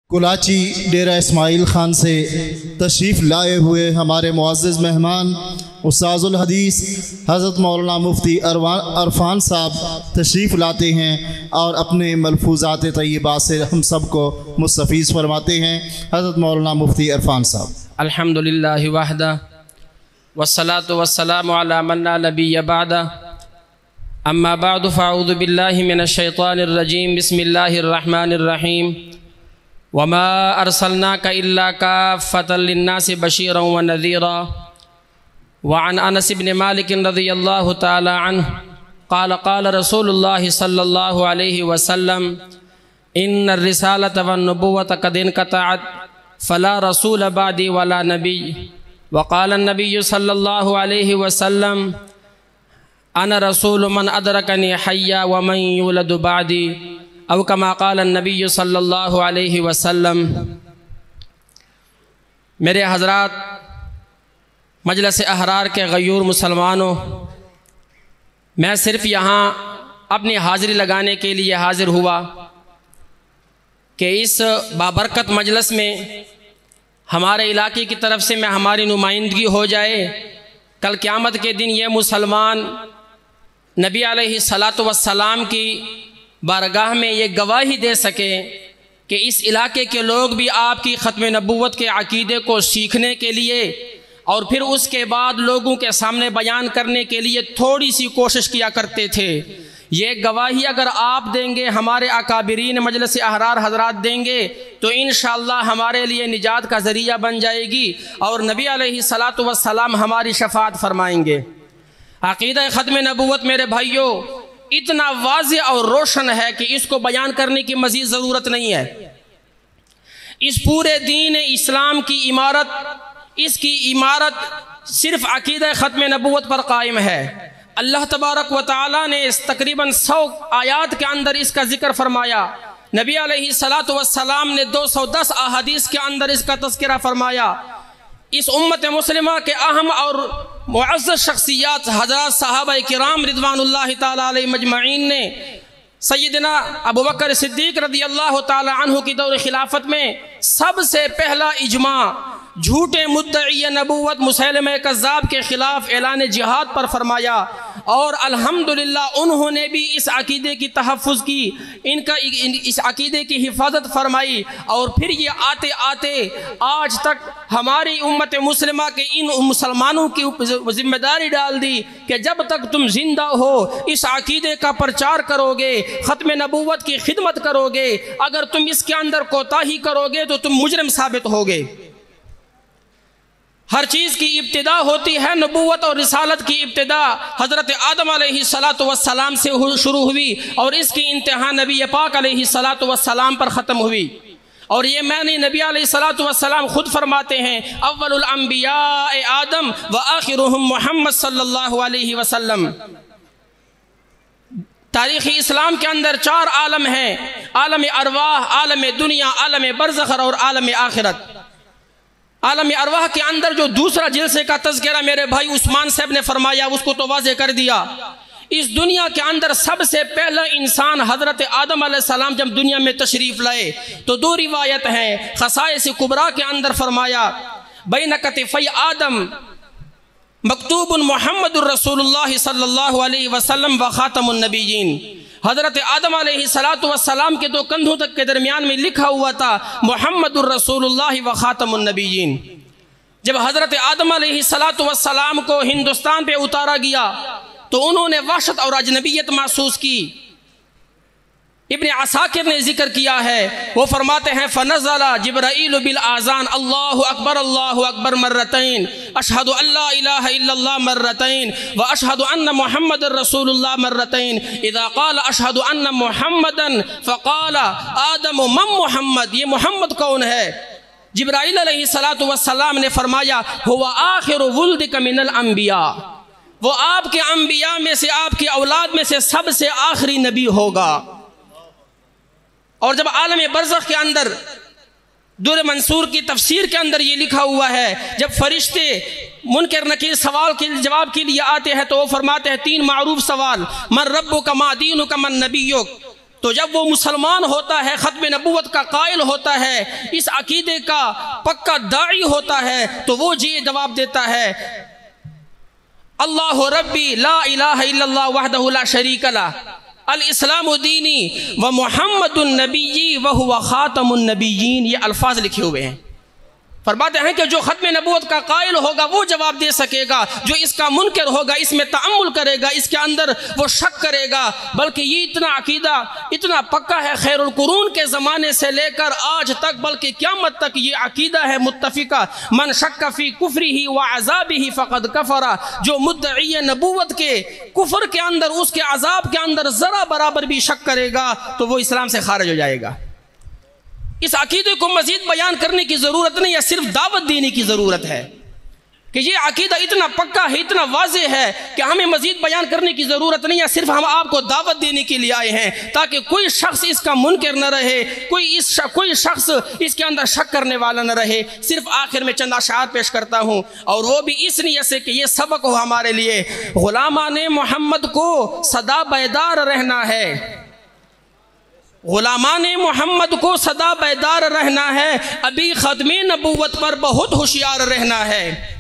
कुलाची डेरा इस्माइल ख़ान से तशरीफ़ लाए हुए हमारे मुअज़्ज़ज़ मेहमान उस्ताज़ुल हदीस हज़रत मौलाना मुफ्ती अरफान साहब तशरीफ़ लाते हैं और अपने मलफूज़ात तय्यबात से हम सब को मुस्तफ़ीज़ फरमाते हैं। हज़रत मौलाना मुफ्ती अरफान साहब। अल्हम्दुलिल्लाहि वहदा वस्सलातु वस्सलामु अला मन ला नबिय्य बअदा अम्मा बअदु फ़अऊज़ु बिल्लाहि मिनश शैतानिर रजीम बिस्मिल्लाहिर रहमानिर रहीम वमा अरसलनाका इल्ला काफ़्फ़तल लिन्नासि बशीरन व नज़ीरा वअन अनस इब्न मालिक रज़ियल्लाहु तआला अन्हु क़ाल क़ाल रसूलुल्लाहि सल्लल्लाहु अलैहि वसल्लम इन्नर रिसालत वन नबुव्वत क़द इनक़तअत फ़ला रसूल बअदी वला नबी वक़ाल अन्नबिय्यु सल्लल्लाहु अलैहि वसल्लम अना रसूलु मन अदरकनी हय्या व मन युलदु बअदी अव कमा क़ाल अन्नबिय्यु सल्लल्लाहु अलैहि वसल्लम। मेरे हज़रात, मजलिस अहरार के गयूर मुसलमानों, मैं सिर्फ़ यहाँ अपनी हाज़िरी लगाने के लिए हाज़िर हुआ कि इस बाबरकत मजलिस में हमारे इलाके की तरफ से मैं हमारी नुमाइंदगी हो जाए। कल क़यामत के दिन ये मुसलमान नबी अलैहिस्सलातु वस्सलाम की बारगाह में ये गवाही दे सके कि इस इलाके के लोग भी आपकी ख़त्म नबुव्वत के अक़ीदे को सीखने के लिए और फिर उसके बाद लोगों के सामने बयान करने के लिए थोड़ी सी कोशिश किया करते थे। ये गवाही अगर आप देंगे, हमारे अकाबिरीन मजलिस अहरार हज़रात देंगे, तो इंशाअल्लाह हमारे लिए निजात का ज़रिया बन जाएगी और नबी अलैहिस्सलातु वस्सलाम हमारी शफ़ाअत फरमाएंगे। अक़ीदा ख़त्म नबुव्वत मेरे भाइयों इतना वाज़ेह और रोशन है कि इसको बयान करने की मज़ीद ज़रूरत नहीं है। इस पूरे दीन इस्लाम की इमारत, इसकी इमारत सिर्फ़ अक़ीदा ख़त्म नबुव्वत पर कायम है। अल्लाह तबारक व तआला ने इस तकरीबन 100 आयात के अंदर इसका ज़िक्र फरमाया। नबी अलैहिस्सलातु वस्सलाम ने 210 अहादीस के अंदर इसका तज़किरा फरमाया। इस उम्मत मुस्लिमा के अहम और मुअज़्ज़ज़ शख्सियात हज़रत सहाबा किराम रिज़वानुल्लाहि ताला अलैहिम अजमईन ने सय्यदना अबू बकर सिद्दीक़ रज़ियल्लाहु ताला अन्हु की दौर खिलाफत में सबसे पहला इजमा झूठे मुद्दई नबुव्वत मुसैलमा कज़्ज़ाब के ख़िलाफ़ ऐलान जिहाद पर फरमाया और अल्हम्दुलिल्लाह उन्होंने भी इस अक़ीदे की तहफ़्फ़ुज़ की, इस अक़ीदे की हिफाजत फरमाई और फिर ये आते आते आज तक हमारी उम्मत मुस्लिमा के इन मुसलमानों की ज़िम्मेदारी डाल दी कि जब तक तुम ज़िंदा हो इस अक़ीदे का प्रचार करोगे, ख़त्म नबुव्वत की खिदमत करोगे। अगर तुम इसके अंदर कोताही करोगे तो तुम मुजरिम साबित होगे। हर चीज़ की इब्तिदा होती है, नबुव्वत और रिसालत की इब्तिदा हज़रत आदम अलैहिस्सलातु वस्सलाम से शुरू हुई और इसकी इंतहा नबी पाक अलैहिस्सलातु वस्सलाम पर ख़त्म हुई। और ये मैंने नबी अलैहिस्सलातु वस्सलाम खुद फरमाते हैं, अव्वलुल अंबिया आदम व आखिरुहुम मुहम्मद सल्लल्लाहु अलैहि वसल्लम। तारीख़ इस्लाम के अंदर 4 आलम हैं, आलम अरवाह, आलम दुनिया, आलम बरज़ख और आलम आखिरत। आलम अरवाह के अंदर जो दूसरा जिलसे का तज़किरा मेरे भाई उस्मान साहब ने फरमाया, उसको तो वाज़ेह कर दिया। इस दुनिया के अंदर सबसे पहला इंसान हज़रत आदम अलैहिस्सलाम जब दुनिया में तशरीफ़ लाए तो 2 रिवायत हैं। ख़साइस कुबरा के अंदर फरमाया, बैन कतिफ़ै आदम मकतूबुन मुहम्मदुर रसूलुल्लाह सल्लल्लाहु अलैहि वसल्लम व ख़ातमुन नबिय्यीन। हज़रत आदम अलैहिस्सलातु वस्सलाम के 2 कंधों तक के दरमियान में लिखा हुआ था मुहम्मदुर रसूलुल्लाह व ख़ातमुन नबिय्यीन। जब हज़रत आदम अलैहिस्सलातु वस्सलाम को हिंदुस्तान पे उतारा गया तो उन्होंने वहशत और अजनबियत महसूस की। इब्न असाकिर ने जिक्र किया है, वो फरमाते हैं, फ़नज़ला जिब्राईल बिल आज़ान अल्लाहु अकबर मर्रतैन अशहदु अल्ला इलाहा इल्लल्लाह मर्रतैन व अशहदु अन्न मुहम्मदर रसूलुल्लाह मर्रतैन इज़ा क़ाल अशहदु अन्न मुहम्मदन फ़क़ाल आदम मम मुहम्मद। ये मोहम्मद कौन है? जिब्राईल अलैहिस्सलातु वस्सलाम ने फरमाया, हुवा आखिरु वुल्दिक मिनल अंबिया, वो आपके अंबिया में से, आपकी औलाद में से सबसे आखिरी नबी होगा। और जब आलम बरज़ख के अंदर दुर मंसूर की तफसीर के अंदर ये लिखा हुआ है, जब फरिश्ते मुनकर नकीर सवाल के जवाब के लिए आते हैं तो वो फरमाते हैं 3 मारूफ सवाल, मन रब्बुक मा दीनुक मन नबियुक, तो जब वो मुसलमान होता है, ख़त्म नबूवत का कायल होता है, इस अकीदे का पक्का दाई होता है, तो वो ये जवाब देता है, अल्लाह रब्बी ला इलाहा इल्लल्लाह वहदहु ला शरीका लह, अल इस्लामु दीनी व मुहम्मदुन नबीय्यी व हुवा खातमुन नबिय्यीन। ये अल्फाज लिखे हुए हैं। फरमाते हैं कि जो ख़त्म नबूवत का कायल होगा वो जवाब दे सकेगा, जो इसका मुनकर होगा, इसमें तअम्मुल करेगा, इसके अंदर वो शक करेगा। बल्कि ये इतना अकीदा इतना पक्का है, खैरुल कुरून के ज़माने से लेकर आज तक, बल्कि क़यामत तक ये अकीदा है मुत्तफ़िका, मन शक्क फ़ी कुफ़रिही व अज़ाबिही फ़क़द कफ़रा। जो मुद्दई नबूवत के कुफ़र के अंदर, उसके अज़ाब के अंदर ज़रा बराबर भी शक करेगा तो वो इस्लाम से खारिज हो जाएगा। इस अकीदे को मज़ीद बयान करने की ज़रूरत नहीं है, सिर्फ दावत देने की ज़रूरत है कि ये अकीदा इतना पक्का है, इतना वाज़ेह है कि हमें मज़ीद बयान करने की ज़रूरत नहीं है। सिर्फ हम आपको दावत देने के लिए आए हैं ताकि कोई शख्स इसका मुनकर न रहे, कोई शख्स इसके अंदर शक करने वाला न रहे। सिर्फ आखिर में चंद अशार पेश करता हूँ, और वो भी इस नियत से कि ये सबक हो हमारे लिए। ग़ुलामान मोहम्मद को सदा बेदार रहना है, ग़ुलामान मोहम्मद को सदा बेदार रहना है, अभी ख़त्मे नबूवत पर बहुत होशियार रहना है।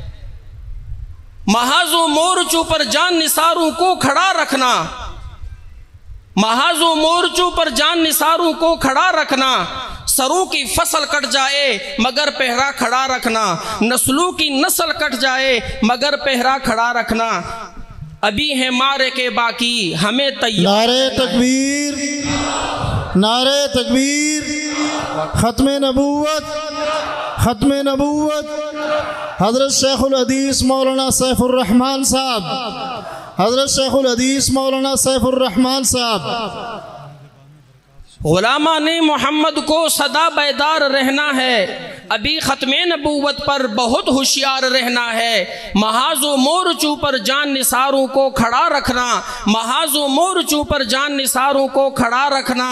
महाज़ो मोर्चों पर जान निसारों को खड़ा रखना, महाज़ो मोर्चों पर जान निसारों को खड़ा रखना। सरों की फसल कट जाए मगर पहरा खड़ा रखना, नस्लों की नस्ल कट जाए मगर पहरा खड़ा रखना। अभी है मारे के बाकी हमें तैयार। नारे तकबीर, नारे तकबीर। ख़त्मे नबूवत, ख़त्मे नबूवत। हज़रत शेखुल हदीस मौलाना सैफुर रहमान साहब, हज़रत शेखुल हदीस मौलाना सैफुर रहमान साहब। ग़ुलामान मोहम्मद को सदा बेदार रहना है, अभी ख़त्मे नबूवत पर बहुत होशियार रहना है। महाज़ो मोर्चों पर जान निसारों को खड़ा रखना, महाज़ो मोर्चों पर जान निसारों को खड़ा रखना।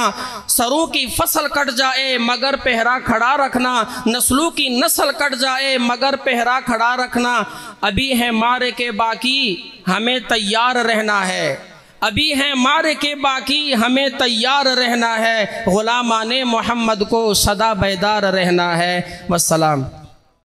सरों की फसल कट जाए मगर पहरा खड़ा रखना, नस्लों की नस्ल कट जाए मगर पहरा खड़ा रखना। अभी है मारे के बाकी हमें तैयार रहना है, अभी हैं मारे के बाकी हमें तैयार रहना है। ग़ुलामान मोहम्मद को सदा बेदार रहना है। वस्सलाम।